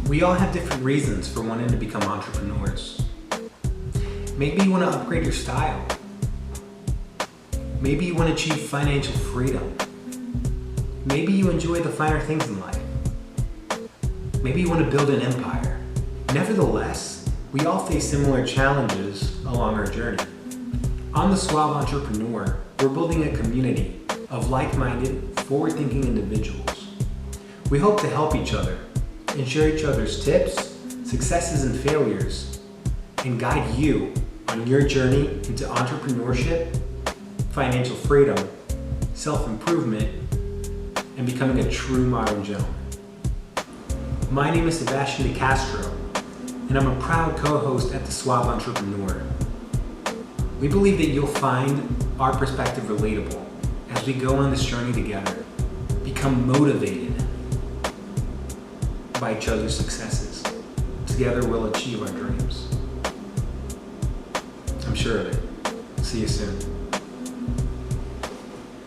We all have different reasons for wanting to become entrepreneurs. Maybe you want to upgrade your style. Maybe you want to achieve financial freedom. Maybe you enjoy the finer things in life. Maybe you want to build an empire. Nevertheless, we all face similar challenges along our journey. On the Suave Entrepreneur, we're building a community of like-minded, forward-thinking individuals. We hope to help each other and share each other's tips, successes, and failures, and guide you on your journey into entrepreneurship, financial freedom, self-improvement, and becoming a true modern gentleman. My name is Sebastian De Castro, and I'm a proud co-host at the Suave Entrepreneur. We believe that you'll find our perspective relatable as we go on this journey together, become motivated by each other's successes. Together we'll achieve our dreams. I'm sure of it. See you soon.